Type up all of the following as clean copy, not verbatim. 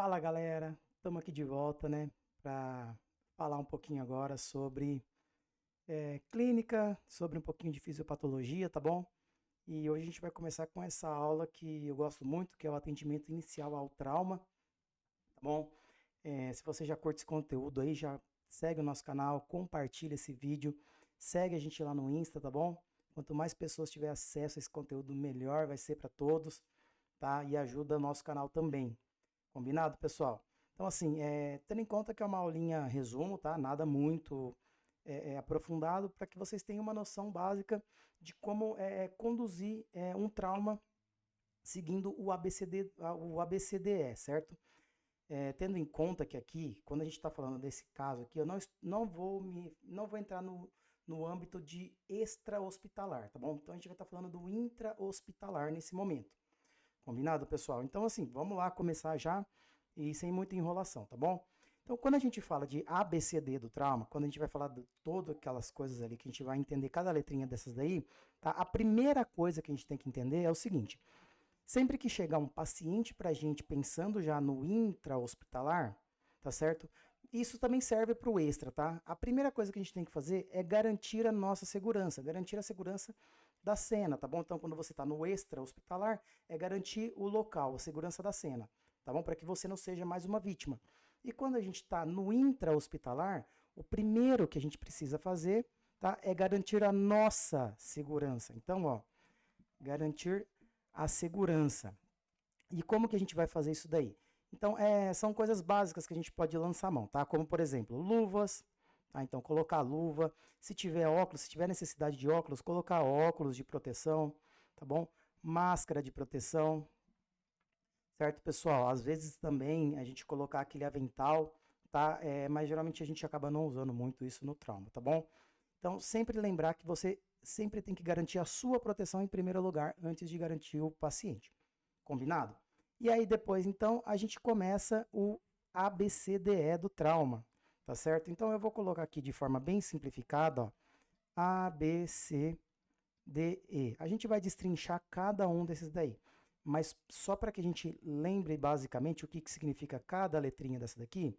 Fala galera, estamos aqui de volta, né, para falar um pouquinho agora sobre clínica, sobre um pouquinho de fisiopatologia, tá bom? E hoje a gente vai começar com essa aula que eu gosto muito, que é o atendimento inicial ao trauma, tá bom? Se você já curte esse conteúdo aí, já segue o nosso canal, compartilha esse vídeo, segue a gente lá no Insta, tá bom? Quanto mais pessoas tiver acesso a esse conteúdo, melhor vai ser para todos, tá? E ajuda o nosso canal também. Combinado, pessoal? Então, assim, tendo em conta que é uma aulinha resumo, tá? Nada muito aprofundado, para que vocês tenham uma noção básica de como conduzir um trauma seguindo o ABCDE, certo? Tendo em conta que aqui, quando a gente está falando desse caso aqui, eu não vou entrar no âmbito de extra-hospitalar, tá bom? Então a gente vai estar falando do intra-hospitalar nesse momento. Combinado, pessoal? Então, assim, vamos lá começar já e sem muita enrolação, tá bom? Então, quando a gente fala de ABCD do trauma, quando a gente vai falar de todas aquelas coisas ali que a gente vai entender cada letrinha dessas daí, tá? A primeira coisa que a gente tem que entender é o seguinte: sempre que chegar um paciente pra gente pensando já no intra-hospitalar, tá certo? Isso também serve para o extra, tá? A primeira coisa que a gente tem que fazer é garantir a nossa segurança, garantir a segurança da cena, tá bom? Então, quando você está no extra hospitalar, é garantir o local, a segurança da cena, tá bom? Para que você não seja mais uma vítima. E quando a gente está no intra hospitalar, o primeiro que a gente precisa fazer, tá? É garantir a nossa segurança. Então, ó, garantir a segurança. E como que a gente vai fazer isso daí? Então, são coisas básicas que a gente pode lançar a mão, tá? Como, por exemplo, luvas, tá? Então, colocar luva. Se tiver óculos, se tiver necessidade de óculos, colocar óculos de proteção, tá bom? Máscara de proteção, certo, pessoal? Às vezes também a gente colocar aquele avental, tá? Mas geralmente a gente acaba não usando muito isso no trauma, tá bom? Então, sempre lembrar que você sempre tem que garantir a sua proteção em primeiro lugar antes de garantir o paciente. Combinado? E aí depois, então, a gente começa o ABCDE do trauma, tá certo? Então eu vou colocar aqui de forma bem simplificada, ó, ABCDE. A gente vai destrinchar cada um desses daí, mas só para que a gente lembre basicamente o que, que significa cada letrinha dessa daqui.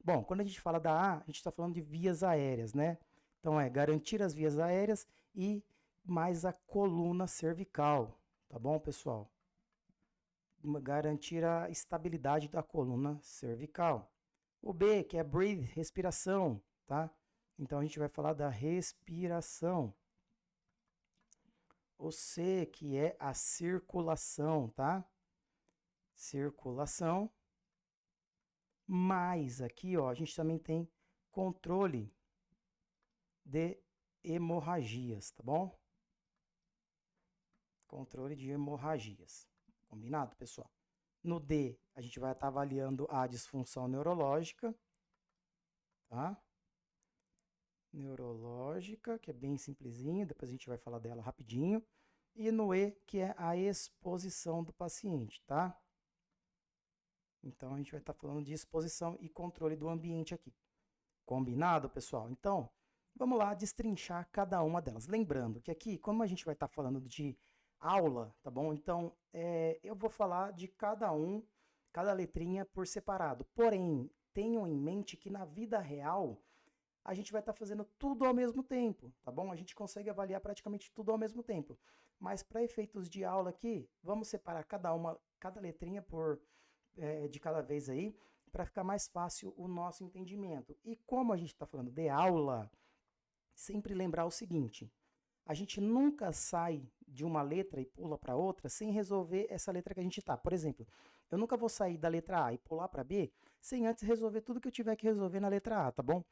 Bom, quando a gente fala da A, a gente está falando de vias aéreas, né? Então é garantir as vias aéreas e mais a coluna cervical, tá bom, pessoal? Garantir a estabilidade da coluna cervical. O B, que é breathe, respiração, tá? Então a gente vai falar da respiração. O C, que é a circulação, tá? Circulação. Mais aqui, ó, a gente também tem controle de hemorragias, tá bom? Controle de hemorragias. Combinado, pessoal? No D, a gente vai estar avaliando a disfunção neurológica, tá? Neurológica, que é bem simplesinho, depois a gente vai falar dela rapidinho. E no E, que é a exposição do paciente, tá? Então a gente vai estar falando de exposição e controle do ambiente aqui. Combinado, pessoal? Então, vamos lá destrinchar cada uma delas. Lembrando que aqui, como a gente vai estar falando de aula, tá bom? Então, eu vou falar de cada letrinha por separado. Porém, tenham em mente que na vida real, a gente vai estar fazendo tudo ao mesmo tempo, tá bom? A gente consegue avaliar praticamente tudo ao mesmo tempo. Mas para efeitos de aula aqui, vamos separar cada letrinha de cada vez aí, para ficar mais fácil o nosso entendimento. E como a gente está falando de aula, sempre lembrar o seguinte: a gente nunca sai de uma letra e pula para outra sem resolver essa letra que a gente está. Por exemplo, eu nunca vou sair da letra A e pular para B sem antes resolver tudo que eu tiver que resolver na letra A, tá bom?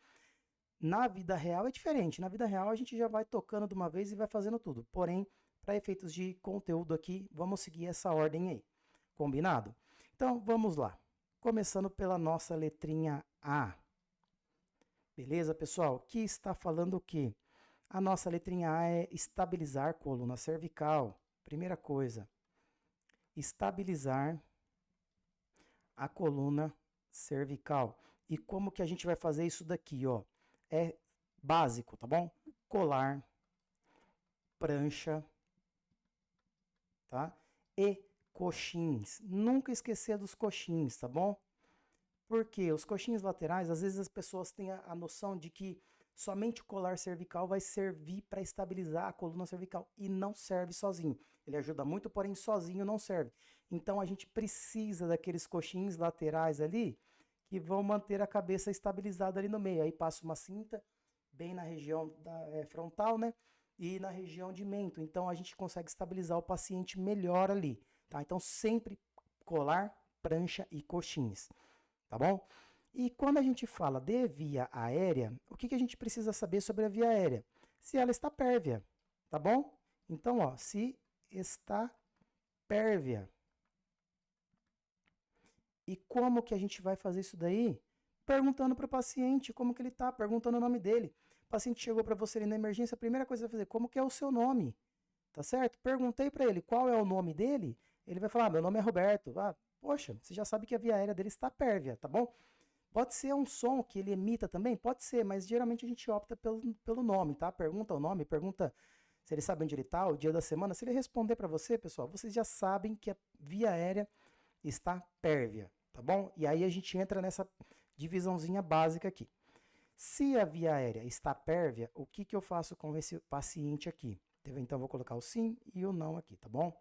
Na vida real é diferente. Na vida real a gente já vai tocando de uma vez e vai fazendo tudo. Porém, para efeitos de conteúdo aqui, vamos seguir essa ordem aí. Combinado? Então, vamos lá. Começando pela nossa letrinha A. Beleza, pessoal? Que está falando o quê? A nossa letrinha A é estabilizar coluna cervical. Primeira coisa, estabilizar a coluna cervical. E como que a gente vai fazer isso daqui, ó? É básico, tá bom? Colar, prancha, tá? E coxins. Nunca esquecer dos coxins, tá bom? Porque os coxins laterais, às vezes as pessoas têm a noção de que somente o colar cervical vai servir para estabilizar a coluna cervical e não serve sozinho. Ele ajuda muito, porém sozinho não serve. Então a gente precisa daqueles coxins laterais ali que vão manter a cabeça estabilizada ali no meio. Aí passa uma cinta bem na região frontal, né? E na região de mento. Então a gente consegue estabilizar o paciente melhor ali, tá? Então sempre colar, prancha e coxins, tá bom? E quando a gente fala de via aérea, o que a gente precisa saber sobre a via aérea? Se ela está pérvia, tá bom? Então, ó, se está pérvia. E como que a gente vai fazer isso daí? Perguntando para o paciente como que ele está, perguntando o nome dele. O paciente chegou para você ali na emergência, a primeira coisa que você vai fazer, como que é o seu nome? Tá certo? Perguntei para ele qual é o nome dele, ele vai falar, meu nome é Roberto. Ah, poxa, você já sabe que a via aérea dele está pérvia, tá bom? Pode ser um som que ele emita também? Pode ser, mas geralmente a gente opta pelo nome, tá? Pergunta o nome, pergunta se ele sabe onde ele está, o dia da semana. Se ele responder para você, pessoal, vocês já sabem que a via aérea está pérvia, tá bom? E aí a gente entra nessa divisãozinha básica aqui. Se a via aérea está pérvia, o que eu faço com esse paciente aqui? Então, vou colocar o sim e o não aqui, tá bom?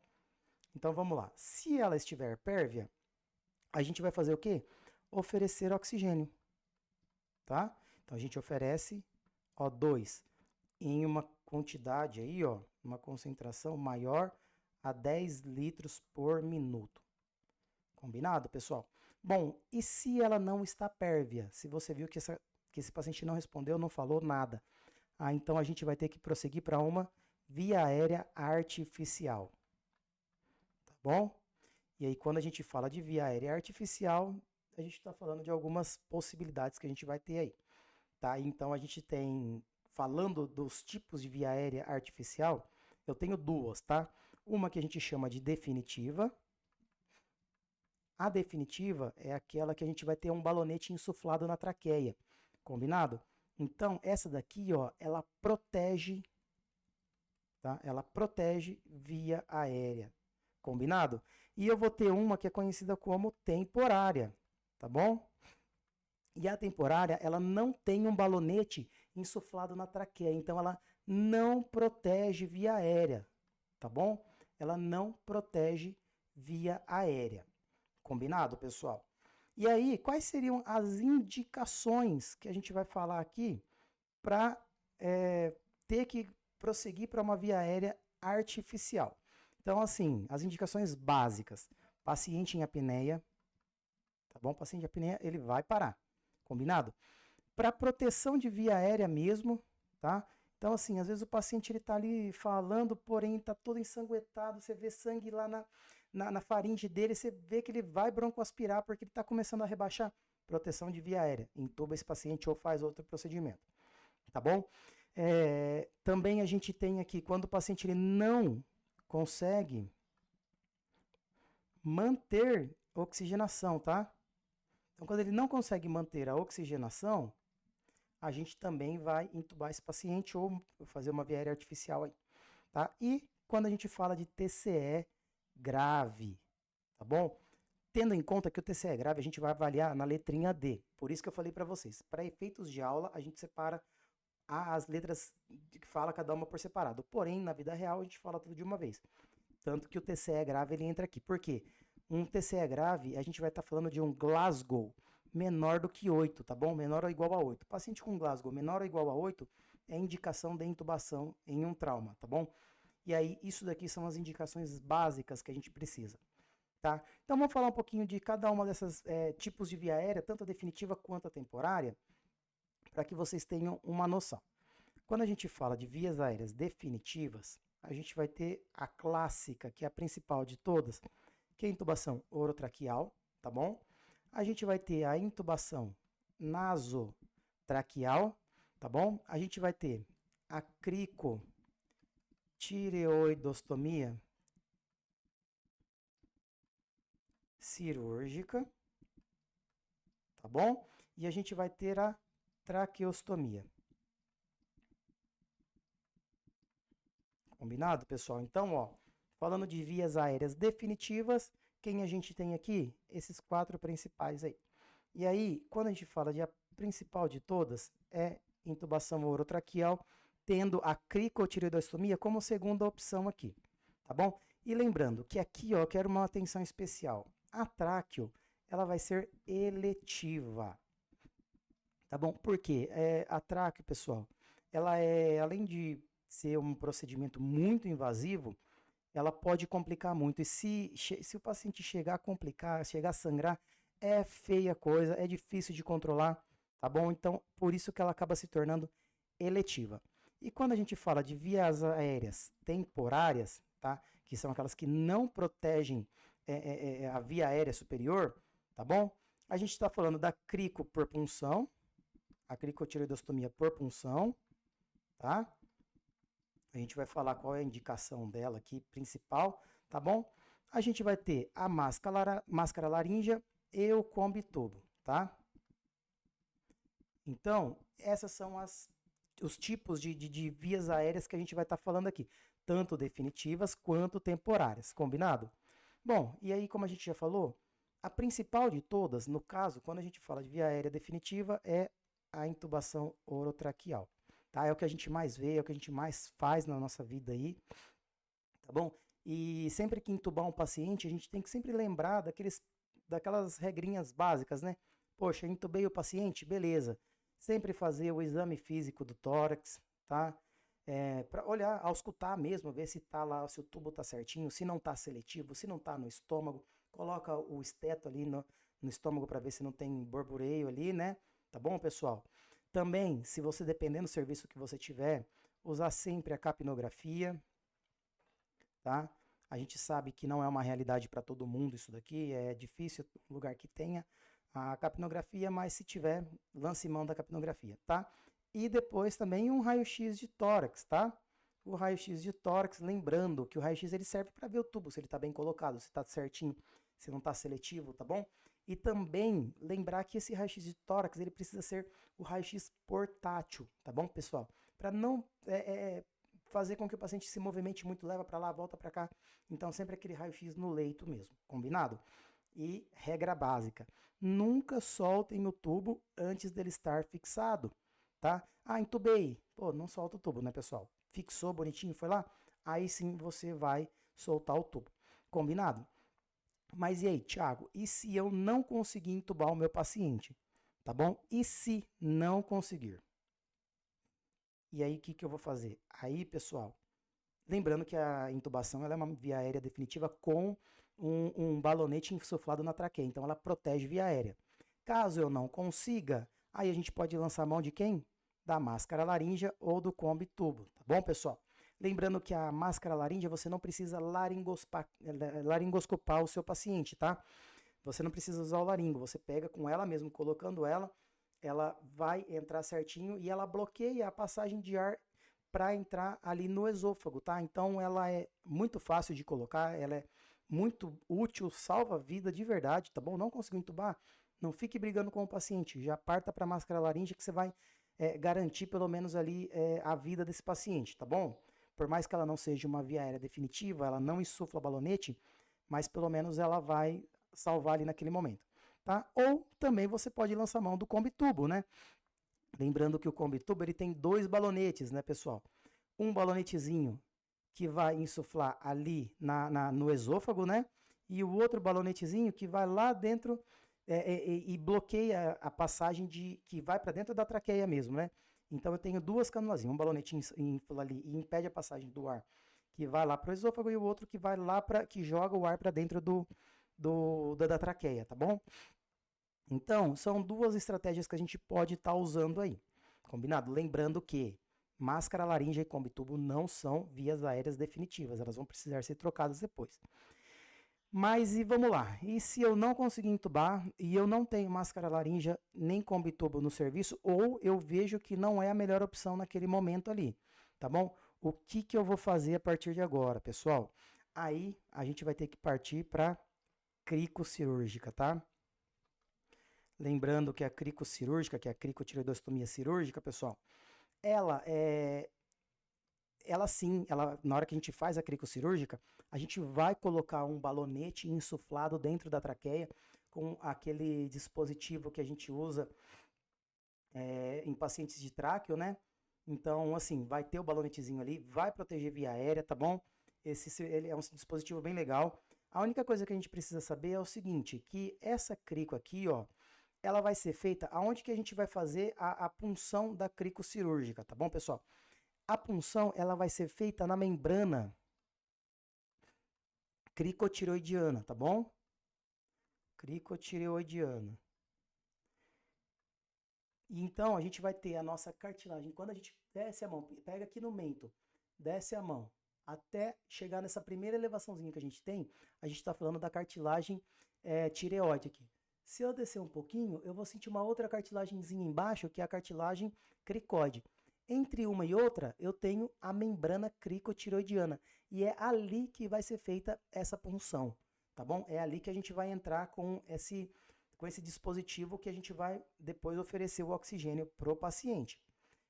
Então, vamos lá. Se ela estiver pérvia, a gente vai fazer o quê? Oferecer oxigênio, tá? Então, a gente oferece O2 em uma quantidade aí, ó, uma concentração maior a 10 litros por minuto. Combinado, pessoal? Bom, e se ela não está pérvia? Se você viu que esse paciente não respondeu, não falou nada. Então a gente vai ter que prosseguir para uma via aérea artificial. Tá bom? E aí, quando a gente fala de via aérea artificial, a gente está falando de algumas possibilidades que a gente vai ter aí. Tá? Então a gente tem, falando dos tipos de via aérea artificial, eu tenho duas, tá? Uma que a gente chama de definitiva. A definitiva é aquela que a gente vai ter um balonete insuflado na traqueia, combinado? Então, essa daqui, ó, ela protege, tá? Ela protege via aérea, combinado? E eu vou ter uma que é conhecida como temporária, tá bom? E a temporária, ela não tem um balonete insuflado na traqueia, então ela não protege via aérea, tá bom? Ela não protege via aérea. Combinado, pessoal? E aí, quais seriam as indicações que a gente vai falar aqui para ter que prosseguir para uma via aérea artificial? Então, assim, as indicações básicas. Paciente em apneia, tá bom? Paciente em apneia, ele vai parar. Combinado? Para proteção de via aérea mesmo, tá? Então, assim, às vezes o paciente ele tá ali falando, porém está todo ensanguentado, você vê sangue lá na faringe dele, você vê que ele vai broncoaspirar porque ele está começando a rebaixar. Proteção de via aérea. Intuba esse paciente ou faz outro procedimento. Tá bom? Também a gente tem aqui, quando o paciente ele não consegue manter oxigenação, tá? Então, quando ele não consegue manter a oxigenação, a gente também vai intubar esse paciente ou fazer uma via aérea artificial aí, tá? E quando a gente fala de TCE grave, tá bom? Tendo em conta que o TCE grave a gente vai avaliar na letrinha D. Por isso que eu falei para vocês, para efeitos de aula, a gente separa as letras que fala cada uma por separado. Porém, na vida real, a gente fala tudo de uma vez. Tanto que o TCE grave ele entra aqui. Por quê? Um TCE grave, a gente vai estar falando de um Glasgow menor do que 8, tá bom? Menor ou igual a 8. Paciente com Glasgow menor ou igual a 8 é indicação de intubação em um trauma, tá bom? E aí, isso daqui são as indicações básicas que a gente precisa, tá? Então, vamos falar um pouquinho de cada uma dessas tipos de via aérea, tanto a definitiva quanto a temporária, para que vocês tenham uma noção. Quando a gente fala de vias aéreas definitivas, a gente vai ter a clássica, que é a principal de todas, que é a intubação orotraqueal, tá bom? A gente vai ter a intubação nasotraqueal, tá bom? A gente vai ter a cricotireoidostomia cirúrgica, tá bom? E a gente vai ter a traqueostomia. Combinado, pessoal? Então, ó, falando de vias aéreas definitivas, quem a gente tem aqui? Esses quatro principais aí. E aí, quando a gente fala de a principal de todas, é intubação orotraqueal, tendo a cricotireoidostomia como segunda opção aqui, tá bom? E lembrando que aqui, ó, eu quero uma atenção especial. A tráqueo, ela vai ser eletiva, tá bom? Por quê? A tráqueo, pessoal, ela é, além de ser um procedimento muito invasivo, ela pode complicar muito. E se o paciente chegar a complicar, chegar a sangrar, é feia a coisa, é difícil de controlar, tá bom? Então, por isso que ela acaba se tornando eletiva. E quando a gente fala de vias aéreas temporárias, tá? Que são aquelas que não protegem a via aérea superior, tá bom? A gente está falando da crico por punção, a cricotireoidostomia por punção, tá? A gente vai falar qual é a indicação dela aqui, principal, tá bom? A gente vai ter a máscara laríngea e o Combi-tubo, tá? Então, essas são os tipos de vias aéreas que a gente vai estar falando aqui, tanto definitivas quanto temporárias, combinado? Bom, e aí, como a gente já falou, a principal de todas, no caso, quando a gente fala de via aérea definitiva, é a intubação orotraqueal. Tá? É o que a gente mais vê, é o que a gente mais faz na nossa vida aí, tá bom? E sempre que intubar um paciente, a gente tem que sempre lembrar daquelas regrinhas básicas, né? Poxa, intubei o paciente, beleza. Sempre fazer o exame físico do tórax, tá? Para olhar, auscultar mesmo, ver se tá lá, se o tubo tá certinho, se não tá seletivo, se não tá no estômago, coloca o esteto ali no estômago para ver se não tem borbureio ali, né? Tá bom, pessoal? Também, se você, dependendo do serviço que você tiver, usar sempre a capnografia, tá? A gente sabe que não é uma realidade para todo mundo isso daqui, é difícil um lugar que tenha a capnografia, mas se tiver, lance mão da capnografia, tá? E depois também um raio-x de tórax, tá? O raio-x de tórax, lembrando que o raio-x ele serve para ver o tubo, se ele está bem colocado, se está certinho, se não está seletivo, tá bom? E também lembrar que esse raio-x de tórax ele precisa ser o raio-x portátil, tá bom, pessoal? Para não fazer com que o paciente se movimente muito, leva para lá, volta para cá. Então, sempre aquele raio-x no leito mesmo, combinado? E regra básica, nunca soltem o tubo antes dele estar fixado, tá? Ah, entubei. Pô, não solta o tubo, né, pessoal? Fixou bonitinho, foi lá? Aí sim você vai soltar o tubo. Combinado? Mas e aí, Thiago, e se eu não conseguir entubar o meu paciente? Tá bom? E se não conseguir? E aí, o que eu vou fazer? Aí, pessoal, lembrando que a intubação ela é uma via aérea definitiva com um balonete insuflado na traqueia, então ela protege via aérea. Caso eu não consiga, aí a gente pode lançar mão de quem? Da máscara laríngea ou do Combi-tubo, tá bom, pessoal? Lembrando que a máscara laríngea você não precisa laringoscopar o seu paciente, tá? Você não precisa usar o laringo, você pega com ela mesmo, colocando ela vai entrar certinho e ela bloqueia a passagem de ar para entrar ali no esôfago, tá? Então ela é muito fácil de colocar, ela é muito útil, salva a vida de verdade, tá bom? Não conseguiu entubar? Não fique brigando com o paciente, já parta para a máscara laríngea que você vai garantir pelo menos ali a vida desse paciente, tá bom? Por mais que ela não seja uma via aérea definitiva, ela não insufla balonete, mas pelo menos ela vai salvar ali naquele momento, tá? Ou também você pode lançar mão do Combi-tubo, né? Lembrando que o Combi-tubo ele tem dois balonetes, né, pessoal? Um balonetezinho que vai insuflar ali no esôfago, né? E o outro balonetezinho que vai lá dentro e bloqueia a passagem que vai para dentro da traqueia mesmo, né? Então eu tenho duas canulazinhas, um balonetinho infla ali e impede a passagem do ar que vai lá para o esôfago e o outro que vai lá que joga o ar para dentro da traqueia, tá bom? Então, são duas estratégias que a gente pode estar usando aí, combinado? Lembrando que máscara laríngea e Combi-tubo não são vias aéreas definitivas, elas vão precisar ser trocadas depois. Mas e vamos lá, e se eu não conseguir entubar e eu não tenho máscara laríngea nem Combi-tubo no serviço, ou eu vejo que não é a melhor opção naquele momento ali, tá bom? O que eu vou fazer a partir de agora, pessoal? Aí a gente vai ter que partir para cricocirúrgica, tá? Lembrando que a cricocirúrgica, que é a cricotireoidostomia cirúrgica, pessoal, ela é na hora que a gente faz a cricocirúrgica, a gente vai colocar um balonete insuflado dentro da traqueia com aquele dispositivo que a gente usa em pacientes de tráqueo, né? Então, assim, vai ter o balonetezinho ali, vai proteger via aérea, tá bom? Ele é um dispositivo bem legal. A única coisa que a gente precisa saber é o seguinte, que essa crico aqui, ó, ela vai ser feita aonde que a gente vai fazer a punção da crico cirúrgica, tá bom, pessoal? A punção, ela vai ser feita na membrana cricotireoidiana, tá bom? Cricotireoidiana. E então, a gente vai ter a nossa cartilagem. Quando a gente desce a mão, pega aqui no mento, desce a mão, até chegar nessa primeira elevaçãozinha que a gente tem, a gente está falando da cartilagem tireoide aqui. Se eu descer um pouquinho, eu vou sentir uma outra cartilagemzinha embaixo, que é a cartilagem cricoide. Entre uma e outra, eu tenho a membrana cricotireoidiana. E é ali que vai ser feita essa punção, tá bom? É ali que a gente vai entrar com esse dispositivo que a gente vai depois oferecer o oxigênio para o paciente.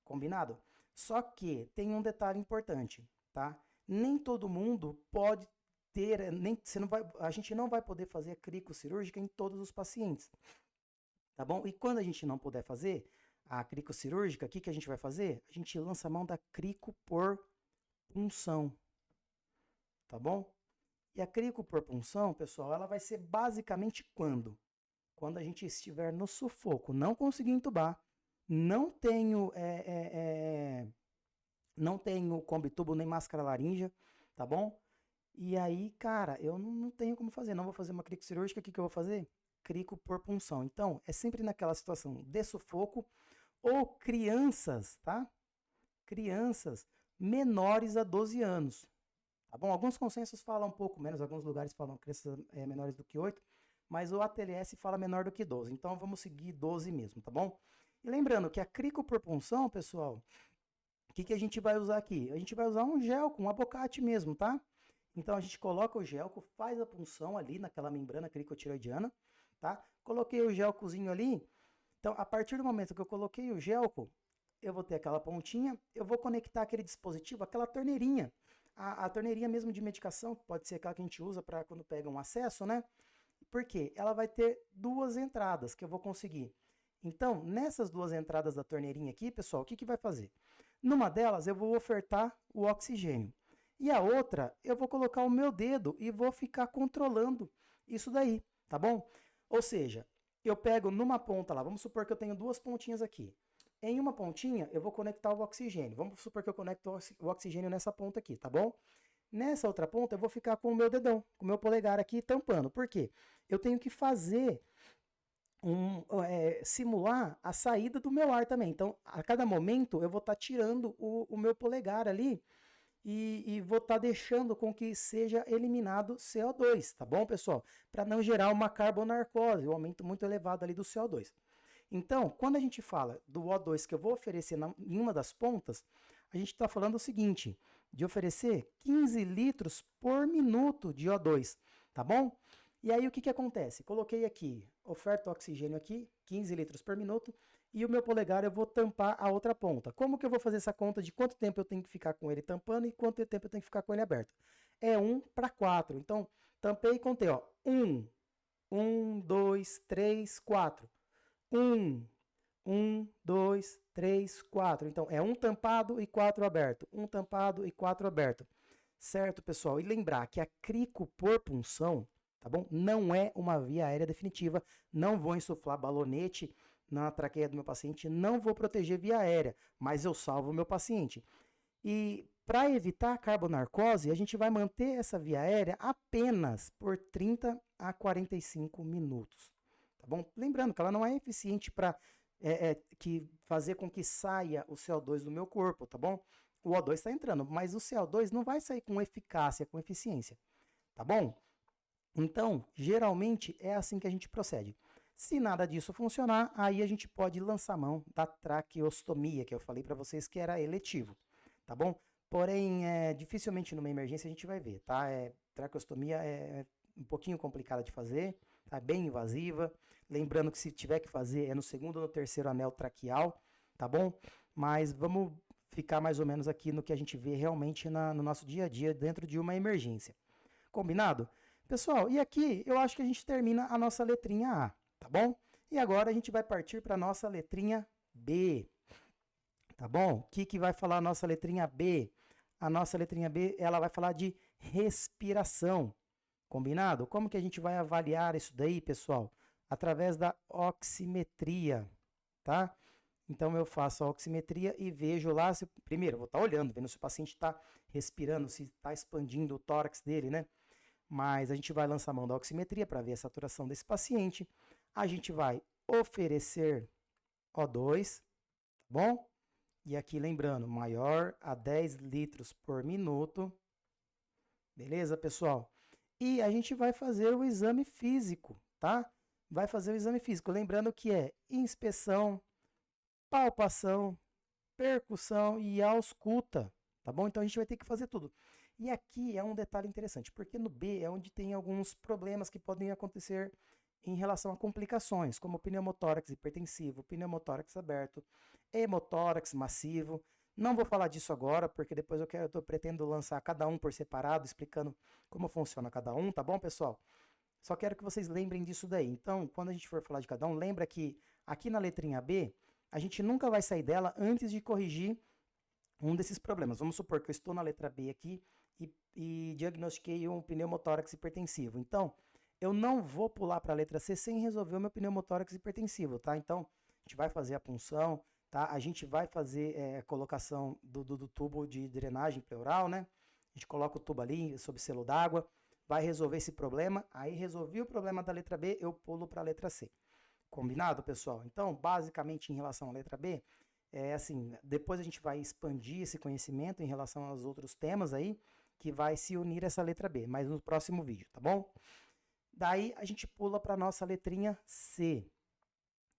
Combinado? Só que tem um detalhe importante, tá? Nem todo mundo pode ter, a gente não vai poder fazer a crico cirúrgica em todos os pacientes, tá bom? E quando a gente não puder fazer a crico cirúrgica, o que a gente vai fazer? A gente lança a mão da crico por punção, tá bom? E a crico por punção, pessoal, ela vai ser basicamente quando? Quando a gente estiver no sufoco, não conseguir entubar, não tenho combitubo nem máscara laríngea, tá bom? E aí, cara, eu não tenho como fazer, não vou fazer uma crico cirúrgica, o que eu vou fazer? Crico por punção. Então, é sempre naquela situação de sufoco ou crianças, tá? Crianças menores a 12 anos, tá bom? Alguns consensos falam um pouco menos, alguns lugares falam crianças menores do que 8, mas o ATLS fala menor do que 12, então vamos seguir 12 mesmo, tá bom? E lembrando que a crico por punção, pessoal, o que a gente vai usar aqui? A gente vai usar um gel com abocate mesmo, tá? Então a gente coloca o gelco, faz a punção ali naquela membrana cricotireoidiana, tá? Coloquei o gelcozinho ali, então a partir do momento que eu coloquei o gelco, eu vou ter aquela pontinha, eu vou conectar aquele dispositivo, aquela torneirinha, a torneirinha mesmo de medicação, pode ser aquela que a gente usa para quando pega um acesso, né? Porque ela vai ter duas entradas que eu vou conseguir. Então, nessas duas entradas da torneirinha aqui, pessoal, o que vai fazer? Numa delas, eu vou ofertar o oxigênio. E a outra, eu vou colocar o meu dedo e vou ficar controlando isso daí, tá bom? Ou seja, eu pego numa ponta lá, vamos supor que eu tenho duas pontinhas aqui. Em uma pontinha, eu vou conectar o oxigênio. Vamos supor que eu conecto o oxigênio nessa ponta aqui, tá bom? Nessa outra ponta, eu vou ficar com o meu dedão, com o meu polegar aqui tampando. Por quê? Eu tenho que fazer simular a saída do meu ar também. Então, a cada momento, eu vou estar tirando o meu polegar ali e vou estar deixando com que seja eliminado CO2, tá bom, pessoal? Para não gerar uma carbonarcose, um aumento muito elevado ali do CO2. Então, quando a gente fala do O2 que eu vou oferecer em uma das pontas, a gente está falando o seguinte, de oferecer 15 litros por minuto de O2, tá bom? E aí o que acontece? Coloquei aqui, oferta oxigênio aqui, 15 litros por minuto, e o meu polegar eu vou tampar a outra ponta. Como que eu vou fazer essa conta de quanto tempo eu tenho que ficar com ele tampando e quanto tempo eu tenho que ficar com ele aberto? É 1 para 4. Então, tampei e contei, ó. 1, 2, 3, 4. 1, 2, 3, 4. Então, é 1 tampado e 4 aberto. 1 tampado e 4 aberto. Certo, pessoal? E lembrar que a crico por punção, tá bom? Não é uma via aérea definitiva. Não vou insuflar balonete na traqueia do meu paciente. Não vou proteger via aérea, mas eu salvo o meu paciente. E para evitar a carbonarcose, a gente vai manter essa via aérea apenas por 30 a 45 minutos. Tá bom? Lembrando que ela não é eficiente para fazer com que saia o CO2 do meu corpo, tá bom? O O2 está entrando, mas o CO2 não vai sair com eficácia, com eficiência, tá bom? Então, geralmente é assim que a gente procede. Se nada disso funcionar, aí a gente pode lançar a mão da traqueostomia, que eu falei para vocês que era eletivo, tá bom? Porém, dificilmente numa emergência a gente vai ver, tá? Traqueostomia é um pouquinho complicada de fazer, tá? Bem invasiva. Lembrando que se tiver que fazer é no segundo ou no terceiro anel traqueal, tá bom? Mas vamos ficar mais ou menos aqui no que a gente vê realmente no nosso dia a dia dentro de uma emergência. Combinado? Pessoal, e aqui eu acho que a gente termina a nossa letrinha A, tá bom? E agora a gente vai partir para a nossa letrinha B, tá bom? O que vai falar a nossa letrinha B? A nossa letrinha B, ela vai falar de respiração, combinado? Como que a gente vai avaliar isso daí, pessoal? Através da oximetria, tá? Então, eu faço a oximetria e vejo lá, primeiro, eu vou estar olhando, vendo se o paciente está respirando, se está expandindo o tórax dele, né? Mas a gente vai lançar a mão da oximetria para ver a saturação desse paciente. A gente vai oferecer O2, tá bom? E aqui lembrando, maior a 10 litros por minuto. Beleza, pessoal? E a gente vai fazer o exame físico, tá? Vai fazer o exame físico. Lembrando que é inspeção, palpação, percussão e ausculta, tá bom? Então a gente vai ter que fazer tudo. E aqui é um detalhe interessante, porque no B é onde tem alguns problemas que podem acontecer em relação a complicações, como pneumotórax hipertensivo, pneumotórax aberto, hemotórax massivo. Não vou falar disso agora, porque depois eu pretendo lançar cada um por separado, explicando como funciona cada um, tá bom, pessoal? Só quero que vocês lembrem disso daí. Então, quando a gente for falar de cada um, lembra que aqui na letrinha B, a gente nunca vai sair dela antes de corrigir um desses problemas. Vamos supor que eu estou na letra B aqui e diagnostiquei um pneumotórax hipertensivo. Então, eu não vou pular para a letra C sem resolver o meu pneumotórax hipertensivo, tá? Então, a gente vai fazer a punção, tá? A gente vai fazer a colocação do tubo de drenagem pleural, né? A gente coloca o tubo ali sob selo d'água, vai resolver esse problema. Aí, resolvi o problema da letra B, eu pulo para a letra C. Combinado, pessoal? Então, basicamente, em relação à letra B, é assim, depois a gente vai expandir esse conhecimento em relação aos outros temas aí, que vai se unir essa letra B, mas no próximo vídeo, tá bom? Daí a gente pula para a nossa letrinha C,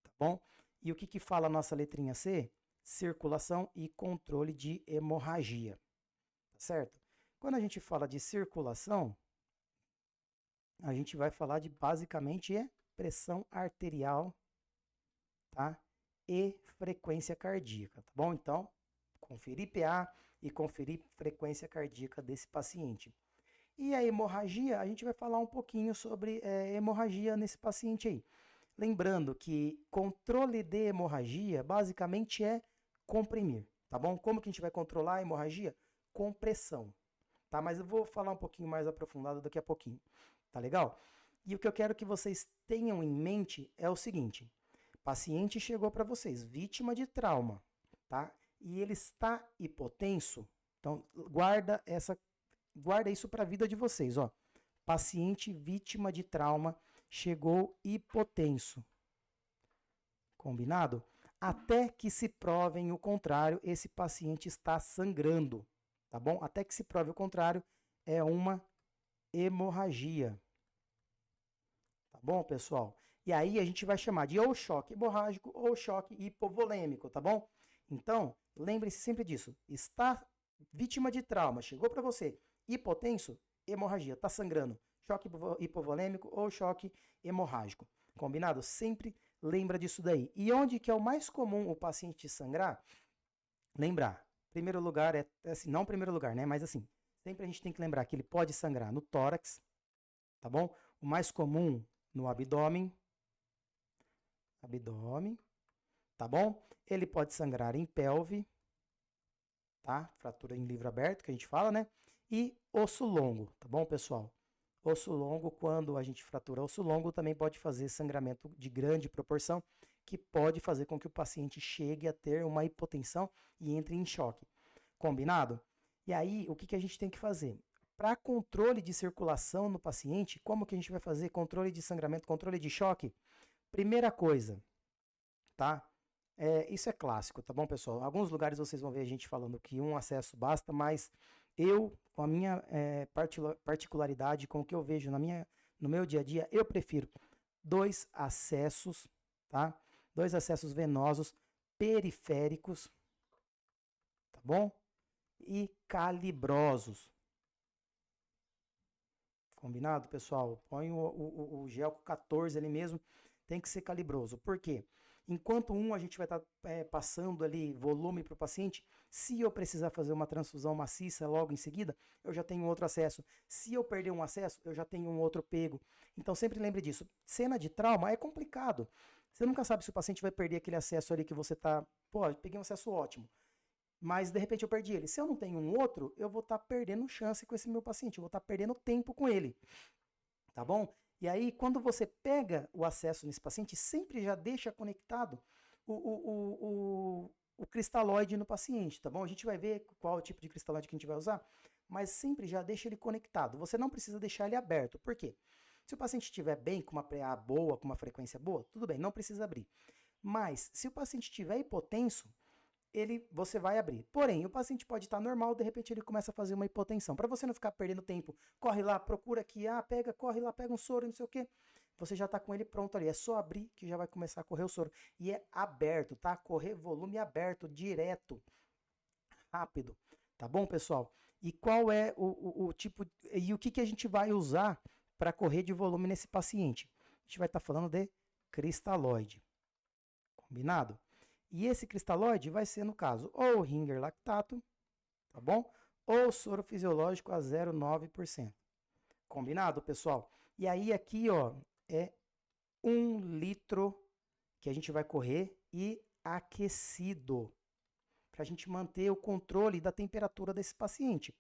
tá bom? E o que fala a nossa letrinha C? Circulação e controle de hemorragia, tá certo? Quando a gente fala de circulação, a gente vai falar de basicamente pressão arterial, tá? E frequência cardíaca, tá bom? Então, conferir PA e conferir frequência cardíaca desse paciente. E a hemorragia, a gente vai falar um pouquinho sobre hemorragia nesse paciente aí. Lembrando que controle de hemorragia basicamente é comprimir, tá bom? Como que a gente vai controlar a hemorragia? Com pressão, tá? Mas eu vou falar um pouquinho mais aprofundado daqui a pouquinho, tá legal? E o que eu quero que vocês tenham em mente é o seguinte: paciente chegou para vocês, vítima de trauma, tá? E ele está hipotenso, então guarda isso para a vida de vocês, ó. Paciente vítima de trauma chegou hipotenso. Combinado? Até que se provem o contrário, esse paciente está sangrando, tá bom? Até que se prove o contrário, é uma hemorragia. Tá bom, pessoal? E aí a gente vai chamar de ou choque hemorrágico ou choque hipovolêmico, tá bom? Então, lembre-se sempre disso. Está vítima de trauma, chegou para você, hipotenso, hemorragia, está sangrando, choque hipovolêmico ou choque hemorrágico. Combinado? Sempre lembra disso daí. E onde que é o mais comum o paciente sangrar? Lembrar, primeiro lugar assim, não primeiro lugar, né? Mas assim, sempre a gente tem que lembrar que ele pode sangrar no tórax, tá bom? O mais comum no abdômen, tá bom? Ele pode sangrar em pelve, tá? Fratura em livro aberto, que a gente fala, né? E osso longo, tá bom, pessoal? Osso longo, quando a gente fratura osso longo, também pode fazer sangramento de grande proporção, que pode fazer com que o paciente chegue a ter uma hipotensão e entre em choque. Combinado? E aí, o que a gente tem que fazer? Para controle de circulação no paciente, como que a gente vai fazer controle de sangramento, controle de choque? Primeira coisa, tá? Isso é clássico, tá bom, pessoal? Em alguns lugares vocês vão ver a gente falando que um acesso basta, mas eu, com a minha particularidade, com o que eu vejo no meu dia a dia, eu prefiro 2 acessos, tá? 2 acessos venosos periféricos, tá bom? E calibrosos. Combinado, pessoal? Põe o gel com 14 ali mesmo, tem que ser calibroso. Por quê? Enquanto a gente vai estar passando ali volume para o paciente, se eu precisar fazer uma transfusão maciça logo em seguida, eu já tenho outro acesso. Se eu perder um acesso, eu já tenho um outro pego. Então sempre lembre disso. Cena de trauma é complicado. Você nunca sabe se o paciente vai perder aquele acesso ali que você está... Pô, eu peguei um acesso ótimo, mas de repente eu perdi ele. Se eu não tenho um outro, eu vou estar perdendo chance com esse meu paciente, eu vou estar perdendo tempo com ele. Tá bom? E aí, quando você pega o acesso nesse paciente, sempre já deixa conectado o cristalóide no paciente, tá bom? A gente vai ver qual o tipo de cristalóide que a gente vai usar, mas sempre já deixa ele conectado. Você não precisa deixar ele aberto. Por quê? Se o paciente estiver bem, com uma PA boa, com uma frequência boa, tudo bem, não precisa abrir. Mas, se o paciente estiver hipotenso, você vai abrir. Porém, o paciente pode estar normal, de repente ele começa a fazer uma hipotensão. Para você não ficar perdendo tempo, corre lá, procura aqui, corre lá, pega um soro, não sei o quê. Você já está com ele pronto ali. É só abrir que já vai começar a correr o soro. E é aberto, tá? Correr volume aberto, direto, rápido. Tá bom, pessoal? E qual é o tipo... E o que a gente vai usar para correr de volume nesse paciente? A gente vai estar falando de cristalóide. Combinado? E esse cristalóide vai ser, no caso, ou Ringer lactato, tá bom? Ou soro fisiológico a 0,9%. Combinado, pessoal? E aí aqui, ó, é 1 litro que a gente vai correr e aquecido, para a gente manter o controle da temperatura desse paciente.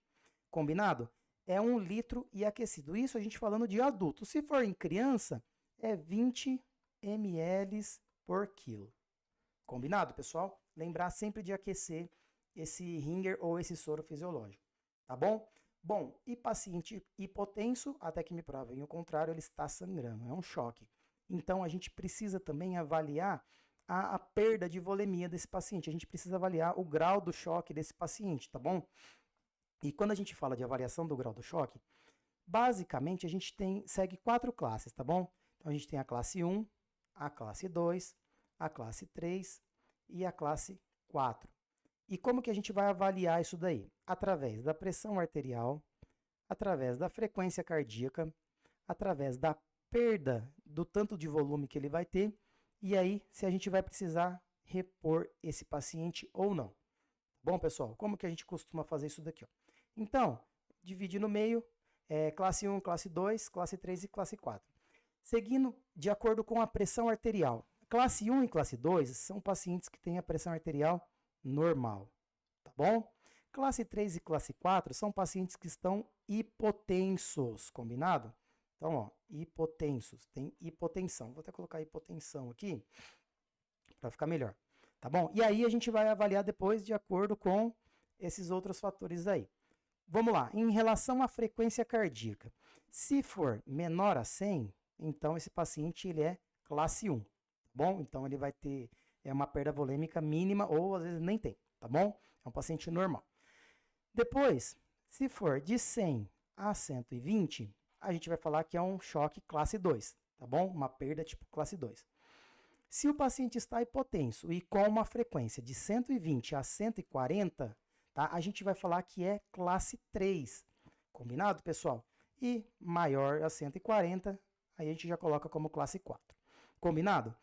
Combinado? É 1 litro e aquecido. Isso a gente falando de adulto. Se for em criança, é 20 ml por quilo. Combinado, pessoal? Lembrar sempre de aquecer esse Ringer ou esse soro fisiológico, tá bom? Bom, e paciente hipotenso, até que me provem o contrário, ele está sangrando, é um choque. Então, a gente precisa também avaliar a perda de volemia desse paciente, a gente precisa avaliar o grau do choque desse paciente, tá bom? E quando a gente fala de avaliação do grau do choque, basicamente a gente segue 4 classes, tá bom? Então, a gente tem a classe 1, a classe 2, a classe 3 e a classe 4. E como que a gente vai avaliar isso daí? Através da pressão arterial, através da frequência cardíaca, através da perda do tanto de volume que ele vai ter, e aí se a gente vai precisar repor esse paciente ou não. Bom, pessoal, como que a gente costuma fazer isso daqui? Ó? Então, divide no meio, classe 1, classe 2, classe 3 e classe 4. Seguindo de acordo com a pressão arterial. Classe 1 e classe 2 são pacientes que têm a pressão arterial normal, tá bom? Classe 3 e classe 4 são pacientes que estão hipotensos, combinado? Então, ó, hipotensos, tem hipotensão. Vou até colocar hipotensão aqui para ficar melhor, tá bom? E aí a gente vai avaliar depois de acordo com esses outros fatores aí. Vamos lá, em relação à frequência cardíaca. Se for menor a 100, então esse paciente ele é classe 1. Bom, então ele vai ter uma perda volêmica mínima ou às vezes nem tem, tá bom? É um paciente normal. Depois, se for de 100 a 120, a gente vai falar que é um choque classe 2, tá bom? Uma perda tipo classe 2. Se o paciente está hipotenso e com uma frequência de 120 a 140, tá? A gente vai falar que é classe 3. Combinado, pessoal? E maior a 140, aí a gente já coloca como classe 4. Combinado?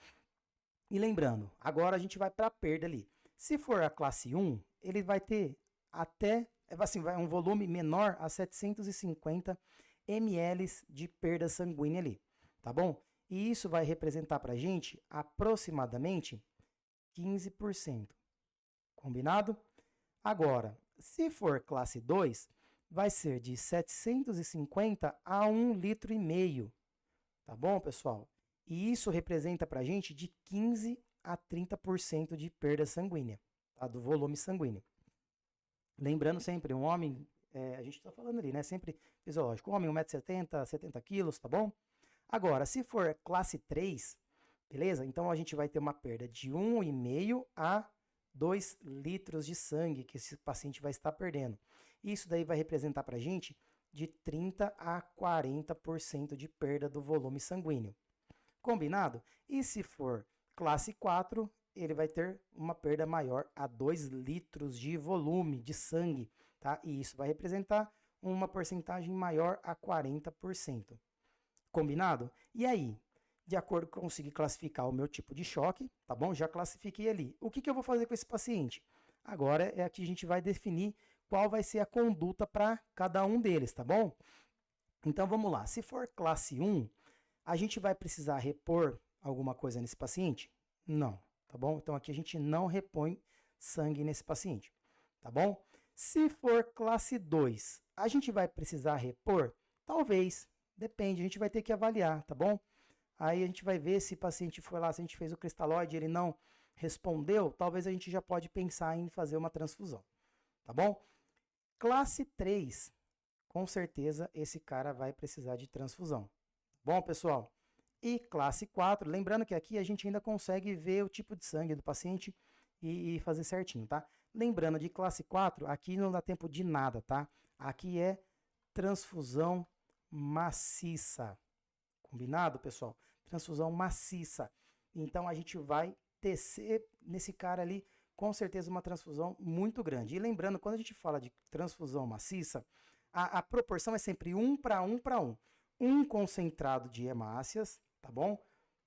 E lembrando, agora a gente vai para a perda ali. Se for a classe 1, ele vai ter até vai um volume menor a 750 ml de perda sanguínea ali, tá bom? E isso vai representar para a gente aproximadamente 15%. Combinado? Agora, se for classe 2, vai ser de 750 a 1,5 litro. Tá bom, pessoal? E isso representa para a gente de 15 a 30% de perda sanguínea, tá? Do volume sanguíneo. Lembrando sempre, um homem, a gente está falando ali, né? Sempre fisiológico. Um homem, 1,70 m, 70 kg, tá bom? Agora, se for classe 3, beleza? Então a gente vai ter uma perda de 1,5 a 2 litros de sangue que esse paciente vai estar perdendo. Isso daí vai representar para a gente de 30 a 40% de perda do volume sanguíneo. Combinado? E se for classe 4, ele vai ter uma perda maior a 2 litros de volume de sangue, tá? E isso vai representar uma porcentagem maior a 40%. Combinado? E aí, de acordo com conseguir classificar o meu tipo de choque, tá bom? Já classifiquei ali. O que, que eu vou fazer com esse paciente? Agora é aqui a gente vai definir qual vai ser a conduta para cada um deles, tá bom? Então vamos lá. Se for classe 1, a gente vai precisar repor alguma coisa nesse paciente? Não, tá bom? Então aqui a gente não repõe sangue nesse paciente, tá bom? Se for classe 2, a gente vai precisar repor? Talvez, depende, a gente vai ter que avaliar, tá bom? Aí a gente vai ver se o paciente foi lá, se a gente fez o cristalóide e ele não respondeu, talvez a gente já pode pensar em fazer uma transfusão, tá bom? Classe 3, com certeza esse cara vai precisar de transfusão. Bom, pessoal? E classe 4, lembrando que aqui a gente ainda consegue ver o tipo de sangue do paciente e fazer certinho, tá? Lembrando de classe 4, aqui não dá tempo de nada, tá? Aqui é transfusão maciça. Combinado, pessoal? Transfusão maciça. Então a gente vai tecer nesse cara ali com certeza uma transfusão muito grande. E lembrando, quando a gente fala de transfusão maciça, a proporção é sempre 1 para 1 para 1. Um concentrado de hemácias, tá bom?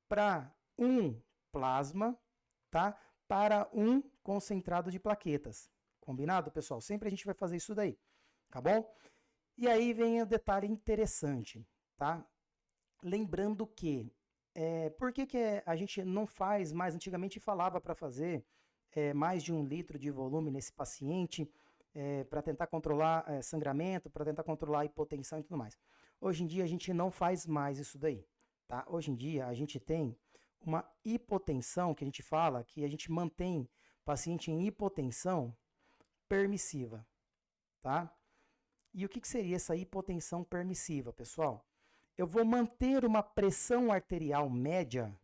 Para um plasma, tá? Para um concentrado de plaquetas. Combinado, pessoal? Sempre a gente vai fazer isso daí, tá bom? E aí vem o detalhe interessante, tá? Lembrando que, por que a gente não faz mais, antigamente falava para fazer mais de 1 litro de volume nesse paciente, para tentar controlar sangramento, para tentar controlar hipotensão e tudo mais. Hoje em dia a gente não faz mais isso daí, tá? Hoje em dia a gente tem uma hipotensão, que a gente fala, que a gente mantém o paciente em hipotensão permissiva, tá? E o que seria essa hipotensão permissiva, pessoal? Eu vou manter uma pressão arterial média,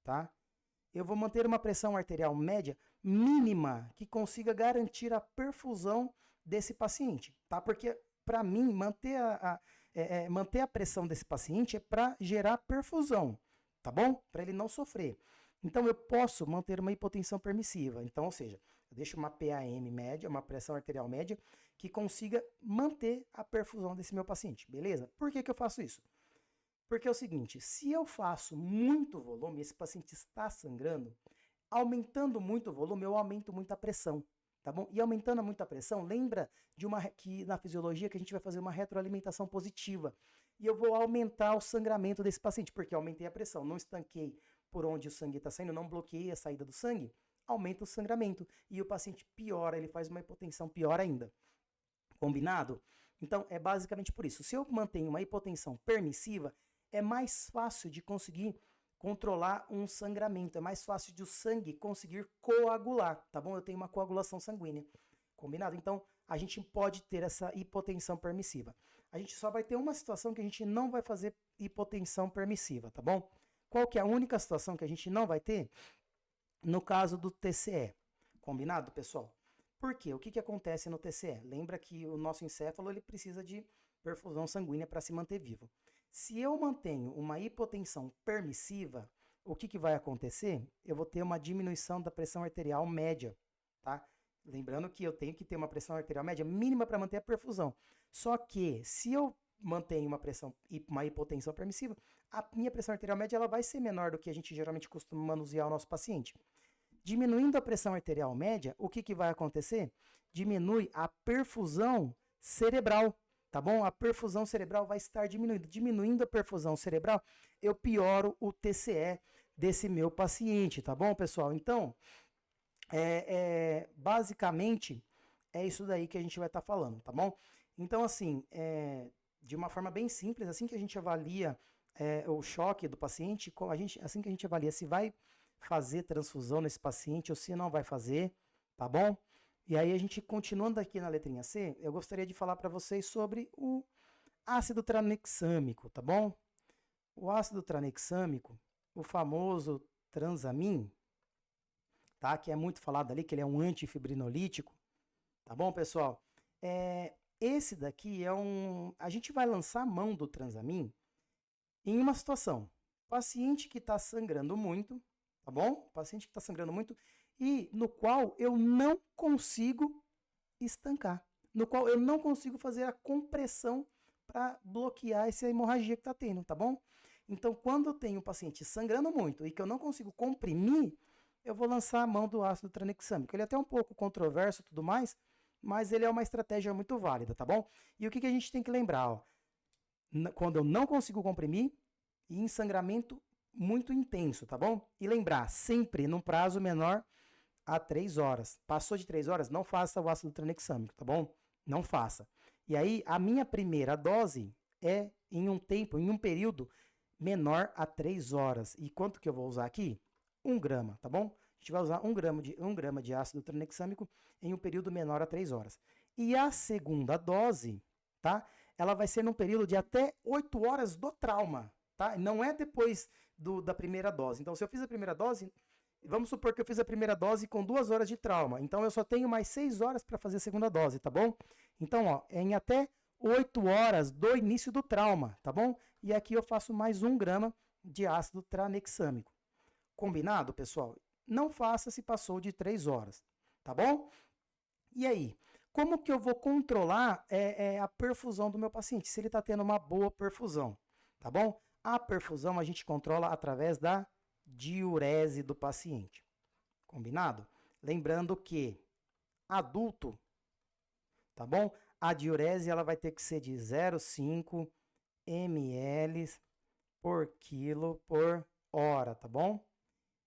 tá? Eu vou manter uma pressão arterial média mínima que consiga garantir a perfusão desse paciente, tá? Porque, para mim, manter a pressão desse paciente é para gerar perfusão, tá bom? Para ele não sofrer. Então, eu posso manter uma hipotensão permissiva. Então, ou seja, eu deixo uma PAM média, uma pressão arterial média, que consiga manter a perfusão desse meu paciente, beleza? Por que eu faço isso? Porque é o seguinte, se eu faço muito volume, esse paciente está sangrando, aumentando muito o volume, eu aumento muito a pressão, tá bom? E aumentando muito a pressão, lembra que na fisiologia que a gente vai fazer uma retroalimentação positiva. E eu vou aumentar o sangramento desse paciente, porque eu aumentei a pressão, não estanquei por onde o sangue está saindo, não bloqueei a saída do sangue, aumenta o sangramento. E o paciente piora, ele faz uma hipotensão pior ainda. Combinado? Então, é basicamente por isso. Se eu mantenho uma hipotensão permissiva, é mais fácil de conseguir controlar um sangramento, é mais fácil de o sangue conseguir coagular, tá bom? Eu tenho uma coagulação sanguínea, combinado? Então, a gente pode ter essa hipotensão permissiva. A gente só vai ter uma situação que a gente não vai fazer hipotensão permissiva, tá bom? Qual que é a única situação que a gente não vai ter? No caso do TCE, combinado, pessoal? Por quê? O que acontece no TCE? Lembra que o nosso encéfalo ele precisa de perfusão sanguínea para se manter vivo. Se eu mantenho uma hipotensão permissiva, o que vai acontecer? Eu vou ter uma diminuição da pressão arterial média, tá? Lembrando que eu tenho que ter uma pressão arterial média mínima para manter a perfusão. Só que, se eu mantenho uma hipotensão permissiva, a minha pressão arterial média ela vai ser menor do que a gente geralmente costuma manusear o nosso paciente. Diminuindo a pressão arterial média, o que vai acontecer? Diminui a perfusão cerebral, tá bom? A perfusão cerebral vai estar diminuindo. Diminuindo a perfusão cerebral, eu pioro o TCE desse meu paciente, tá bom, pessoal? Então, basicamente, é isso daí que a gente vai estar falando, tá bom? Então, assim, de uma forma bem simples, assim que a gente avalia o choque do paciente, assim que a gente avalia se vai fazer transfusão nesse paciente ou se não vai fazer, tá bom? E aí a gente, continuando aqui na letrinha C, eu gostaria de falar para vocês sobre o ácido tranexâmico, tá bom? O ácido tranexâmico, o famoso transamin, tá? Que é muito falado ali, que ele é um antifibrinolítico, tá bom, pessoal? Esse daqui a gente vai lançar a mão do transamin em uma situação. Paciente que está sangrando muito, tá bom? Paciente que está sangrando muito e no qual eu não consigo estancar, no qual eu não consigo fazer a compressão para bloquear essa hemorragia que está tendo, tá bom? Então, quando eu tenho um paciente sangrando muito e que eu não consigo comprimir, eu vou lançar a mão do ácido tranexâmico. Ele é até um pouco controverso e tudo mais, mas ele é uma estratégia muito válida, tá bom? E o que a gente tem que lembrar, ó? Quando eu não consigo comprimir e em sangramento muito intenso, tá bom? E lembrar, sempre num prazo menor a 3 horas. Passou de 3 horas, não faça o ácido tranexâmico, tá bom? Não faça. E aí, a minha primeira dose é em um tempo, em um período menor a 3 horas. E quanto que eu vou usar aqui? 1 grama, tá bom? A gente vai usar 1 grama de ácido tranexâmico em um período menor a 3 horas. E a segunda dose, tá? Ela vai ser num período de até 8 horas do trauma, tá? Não é depois da primeira dose. Então, se eu fiz a primeira dose, vamos supor que eu fiz a primeira dose com 2 horas de trauma. Então, eu só tenho mais 6 horas para fazer a segunda dose, tá bom? Então, ó, em até 8 horas do início do trauma, tá bom? E aqui eu faço mais 1 grama de ácido tranexâmico. Combinado, pessoal? Não faça se passou de 3 horas, tá bom? E aí, como que eu vou controlar a perfusão do meu paciente? Se ele está tendo uma boa perfusão, tá bom? A perfusão a gente controla através da diurese do paciente. Combinado? Lembrando que adulto, tá bom? A diurese ela vai ter que ser de 0,5 ml por quilo por hora, tá bom?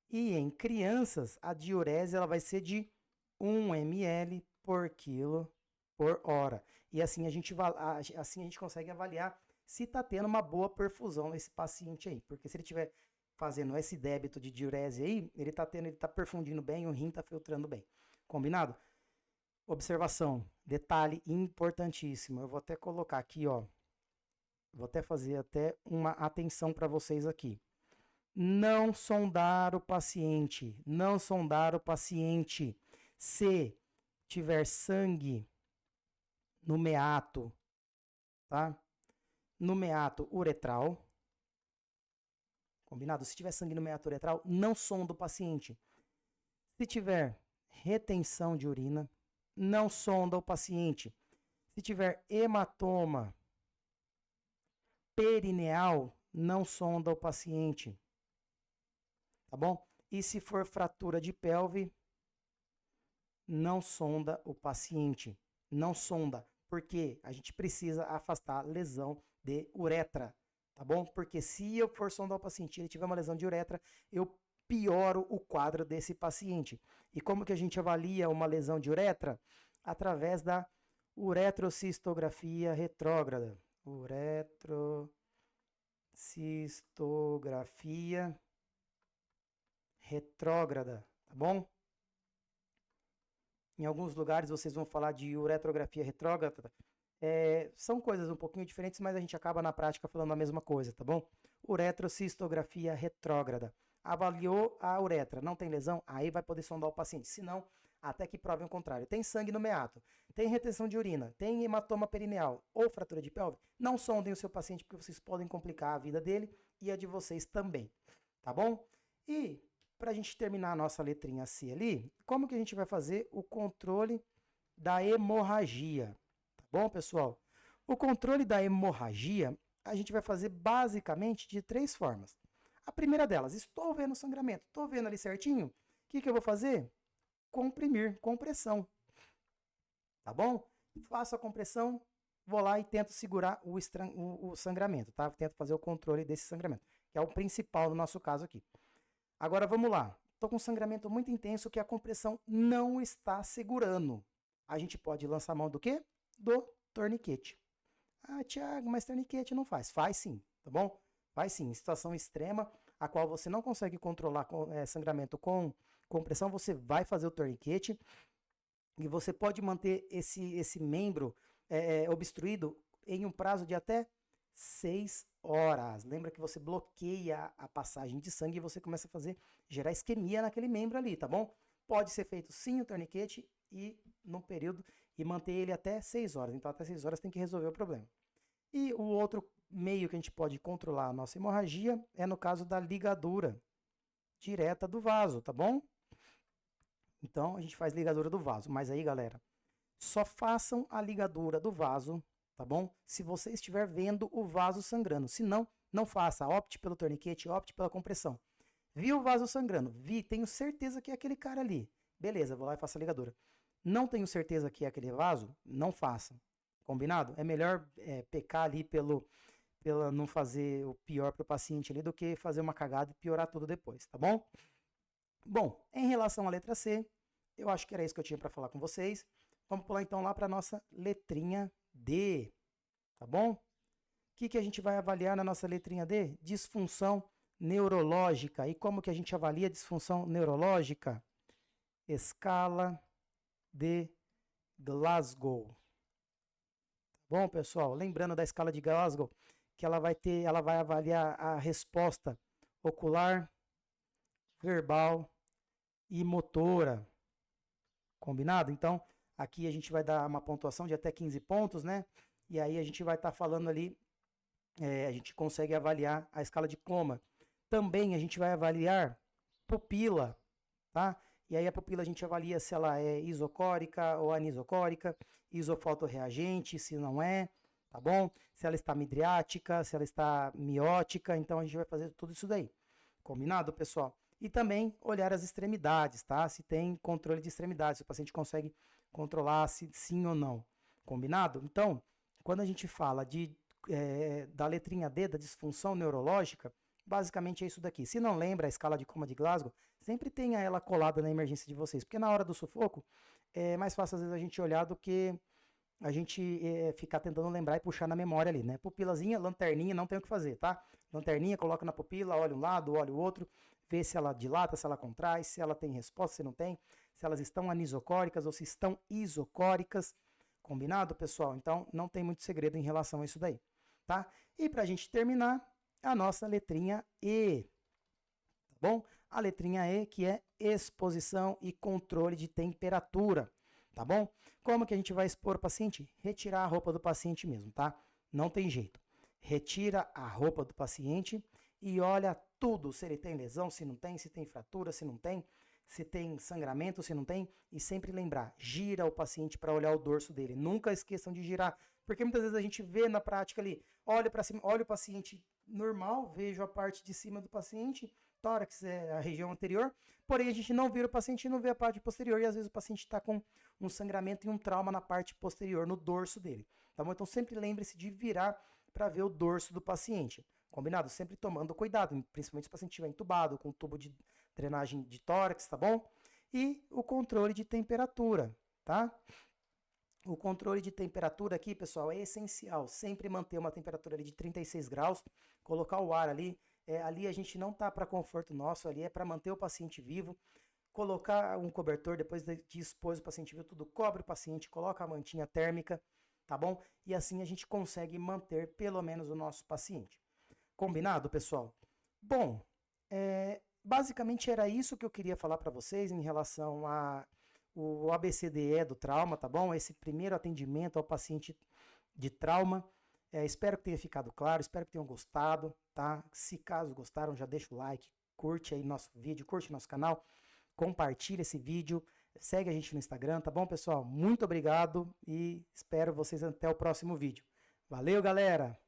E em crianças, a diurese ela vai ser de 1 ml por quilo por hora. E assim a gente consegue avaliar se está tendo uma boa perfusão nesse paciente aí. Porque se ele estiver fazendo esse débito de diurese aí, ele está perfundindo bem, o rim está filtrando bem. Combinado? Observação, detalhe importantíssimo. Eu vou até colocar aqui, ó. Vou até fazer até uma atenção para vocês aqui. Não sondar o paciente, não sondar o paciente. Se tiver sangue no meato, tá? No meato uretral, combinado? Se tiver sangue no meato uretral, não sonda o paciente. Se tiver retenção de urina, não sonda o paciente. Se tiver hematoma perineal, não sonda o paciente. Tá bom? E se for fratura de pelve, não sonda o paciente. Não sonda, porque a gente precisa afastar lesão de uretra, tá bom? Porque se eu for sondar o paciente e ele tiver uma lesão de uretra, eu pioro o quadro desse paciente. E como que a gente avalia uma lesão de uretra? Através da uretrocistografia retrógrada. Uretrocistografia retrógrada, tá bom? Em alguns lugares vocês vão falar de uretrografia retrógrada. São coisas um pouquinho diferentes, mas a gente acaba na prática falando a mesma coisa, tá bom? Uretrocistografia retrógrada. Avaliou a uretra, não tem lesão? Aí vai poder sondar o paciente. Se não, até que provem o contrário. Tem sangue no meato, tem retenção de urina, tem hematoma perineal ou fratura de pelve? Não sondem o seu paciente porque vocês podem complicar a vida dele e a de vocês também, tá bom? E para a gente terminar a nossa letrinha C ali, como que a gente vai fazer o controle da hemorragia? Tá bom, pessoal? O controle da hemorragia a gente vai fazer basicamente de 3 formas. A primeira delas, estou vendo sangramento, estou vendo ali certinho, o que eu vou fazer? Comprimir, compressão. Tá bom? Faço a compressão, vou lá e tento segurar o sangramento, tá? Tento fazer o controle desse sangramento, que é o principal no nosso caso aqui. Agora vamos lá. Estou com um sangramento muito intenso que a compressão não está segurando. A gente pode lançar a mão do quê? Do torniquete. Ah, Thiago, mas torniquete não faz. Faz sim, tá bom? Faz sim. Em situação extrema, a qual você não consegue controlar sangramento com compressão, você vai fazer o torniquete e você pode manter esse membro obstruído em um prazo de até 6 horas. Lembra que você bloqueia a passagem de sangue e você começa a gerar isquemia naquele membro ali, tá bom? Pode ser feito sim o torniquete e no período e manter ele até 6 horas. Então até 6 horas tem que resolver o problema. E o outro meio que a gente pode controlar a nossa hemorragia é no caso da ligadura direta do vaso, tá bom? Então a gente faz ligadura do vaso, mas aí, galera, só façam a ligadura do vaso, tá bom? Se você estiver vendo o vaso sangrando. Se não, não faça. Opte pelo torniquete, opte pela compressão. Vi o vaso sangrando? Vi, tenho certeza que é aquele cara ali. Beleza, vou lá e faço a ligadura. Não tenho certeza que é aquele vaso? Não faça. Combinado? É melhor pecar ali pela não fazer o pior para o paciente ali do que fazer uma cagada e piorar tudo depois, tá bom? Bom, em relação à letra C, eu acho que era isso que eu tinha para falar com vocês. Vamos pular então lá para a nossa letrinha D, tá bom? O que a gente vai avaliar na nossa letrinha D? Disfunção neurológica. E como que a gente avalia a disfunção neurológica? Escala de Glasgow. Bom, pessoal, lembrando da escala de Glasgow, que ela vai avaliar a resposta ocular, verbal e motora. Combinado? Então, aqui a gente vai dar uma pontuação de até 15 pontos, né? E aí a gente vai estar falando ali, a gente consegue avaliar a escala de coma. Também a gente vai avaliar pupila, tá? E aí a pupila a gente avalia se ela é isocórica ou anisocórica, isofotorreagente, se não é, tá bom? Se ela está midriática, se ela está miótica, então a gente vai fazer tudo isso daí. Combinado, pessoal? E também olhar as extremidades, tá? Se tem controle de extremidades, se o paciente consegue controlar se sim ou não. Combinado? Então, quando a gente fala da letrinha D, da disfunção neurológica, basicamente é isso daqui. Se não lembra a escala de coma de Glasgow, sempre tenha ela colada na emergência de vocês, porque na hora do sufoco é mais fácil às vezes a gente olhar do que a gente ficar tentando lembrar e puxar na memória ali, né? Pupilazinha, lanterninha, não tem o que fazer, tá? Lanterninha, coloca na pupila, olha um lado, olha o outro, vê se ela dilata, se ela contrai, se ela tem resposta, se não tem, se elas estão anisocóricas ou se estão isocóricas. Combinado, pessoal? Então, não tem muito segredo em relação a isso daí, tá? E pra gente terminar, a nossa letrinha E, tá bom? A letrinha E, que é exposição e controle de temperatura, tá bom? Como que a gente vai expor o paciente? Retirar a roupa do paciente mesmo, tá? Não tem jeito. Retira a roupa do paciente e olha tudo, se ele tem lesão, se não tem, se tem fratura, se não tem, se tem sangramento, se não tem, e sempre lembrar, gira o paciente para olhar o dorso dele. Nunca esqueçam de girar, porque muitas vezes a gente vê na prática ali, olha para cima, olha o paciente normal, vejo a parte de cima do paciente, tórax é a região anterior, porém a gente não vira o paciente e não vê a parte posterior, e às vezes o paciente está com um sangramento e um trauma na parte posterior, no dorso dele. Tá bom? Então sempre lembre-se de virar para ver o dorso do paciente. Combinado? Sempre tomando cuidado, principalmente se o paciente estiver entubado, com tubo de drenagem de tórax, tá bom? E o controle de temperatura, tá? O controle de temperatura aqui, pessoal, é essencial. Sempre manter uma temperatura ali de 36 graus, colocar o ar ali. Ali a gente não tá para conforto nosso, ali é para manter o paciente vivo. Colocar um cobertor, depois de expor o paciente vivo, tudo cobre o paciente, coloca a mantinha térmica, tá bom? E assim a gente consegue manter pelo menos o nosso paciente. Combinado, pessoal? Bom, basicamente era isso que eu queria falar para vocês em relação ao ABCDE do trauma, tá bom? Esse primeiro atendimento ao paciente de trauma. Espero que tenha ficado claro, espero que tenham gostado, tá? Se caso gostaram, já deixa o like, curte aí nosso vídeo, curte nosso canal, compartilha esse vídeo, segue a gente no Instagram, tá bom, pessoal? Muito obrigado e espero vocês até o próximo vídeo. Valeu, galera!